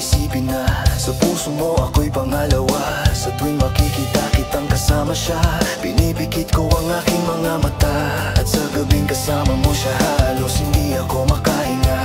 isipin na sa puso mo ako'y pangalawa. Sa tuwing makikita kitang kasama siya, pinipikit ko ang aking mga mata. At sa gabing kasama mo siya, halos hindi ako makahinga.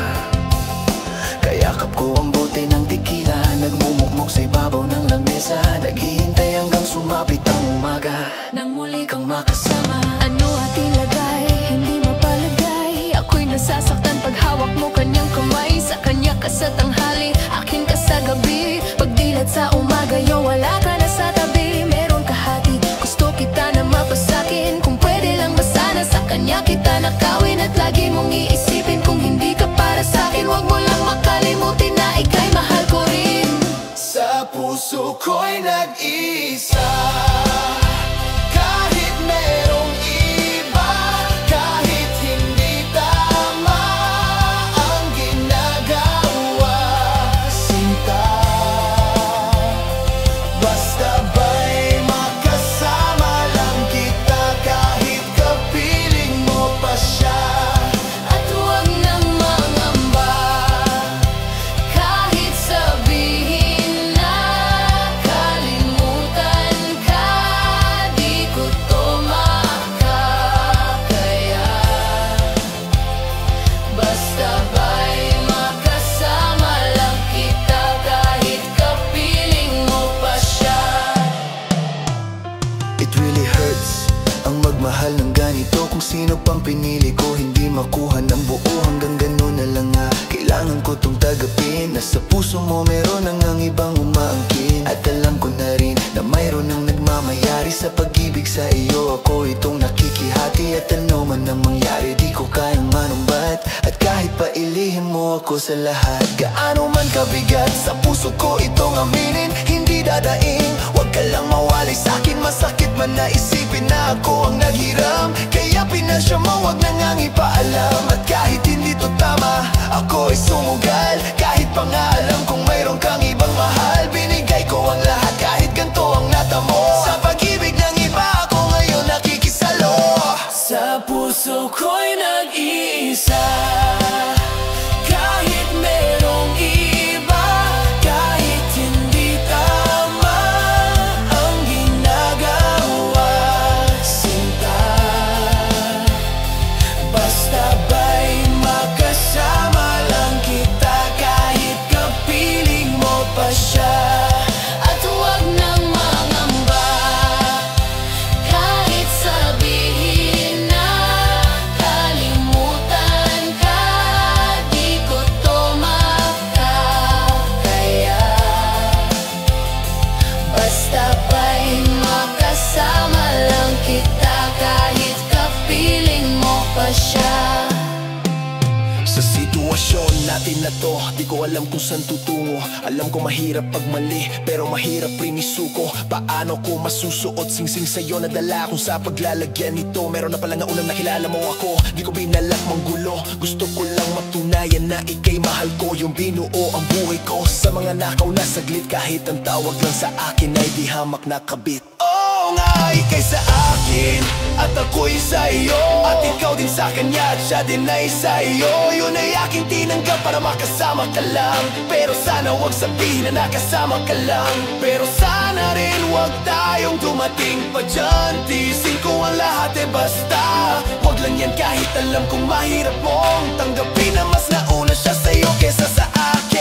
Kayakap ko ang bote ng tequila, nagmumukmok sa ibabaw ng lamesa, naghihintay hanggang sumapit ang umaga nang muli kang makasama. Ano ating lagay, hindi mapalagay. Ako'y nasasaktan pag hawak mo kanyang kamay. Sa kanya ka sa tanghali, akin ka sa gabi. Pagdilat sa umaga, yo, wala ka na sa tabi. Meron kahati, gusto kita na mapasakin. Kung pwede lang ba sana sa kanya kita nakawin. At lagi mong iisipin kung hindi ka para sa'kin. Huwag mo lang makalimutin na ika'y mahal ko rin. Sa puso ko'y nag-isa, kahit merong iba, kahit hindi tama ang ginagawa, sinta. Basta ba'y makasama lang kita, kahit kapiling mo pa siya. At huwag nang mangamba, kahit sabihin na kalimutan ka, di ko to makakaya. Basta ba'y makasama lang kita, kahit kapiling mo pa siya. It really hurts ang magmahal ng ganito. Kung sino pang pinili ko, hindi makuha ng buo. Hanggang ganun na lang nga, kailangan ko tong tagapin. Nasa puso mo meron nang ang ibang umaangkin. At alam ko na rin na mayroon nang nagmamayari sa pag-ibig sa iyo. Ako itong nakikihati, at ano man ang mangyari, di ko kayang manumbat. At kahit pa ilihim mo ako sa lahat, gaano man kabigat sa puso ko itong aminin, hindi dadaing. Huwag ka lang mawalay sa'kin, masakit man na isipin na ako ang naghiram. Kaya pinansya mo, huwag na ngang ipaalam. At kahit hindi to tama, ako ay sumugal. Kahit pa nga alam kung mayroon kang ibang mahal, binigay ko ang lahat kahit ganito ang natamo. Sa pag-ibig ng iba ako ngayon nakikisalo. Sa puso ko'y nag-iisa, kahit merong iba, kahit hindi tama ang ginagawa, sinta. Basta ba'y makasama lang kita, kahit kapiling mo pa siya. At huwag nang mangamba, kahit sabihin na kalimutan ka, di ko to makakaya. Basta ba'y makasama lang kita, kahit kapiling mo pa siya. Sa sitwasyon natin na to, di ko alam kung saan tutungo. Alam ko mahirap pag mali, pero mahirap rin isuko. Paano ko masusuot singsing sa'yo na dala kung sa paglalagyan nito meron na pala na unang nakilala mo ako. Di ko binalak manggulo, gusto ko lang matunayan na ika'y mahal ko. Yung binuo ang buhay ko sa mga nakaw na saglit, kahit ang tawag lang sa akin ay di hamak na kabit. Oo nga, ika'y sa akin at ako'y sa iyo, at ikaw din sa kanya at siya din ay sa iyo. Yun ay aking tinanggap para makasama ka lang, pero sana wag sabihin na nakasama ka lang. Pero sana rin wag tayong dumating pa dyan, tiisin ko ang lahat basta wag lang yan, kahit alam kong mahirap mong tanggapin na mas nauna siya sa'yo kesa sa akin.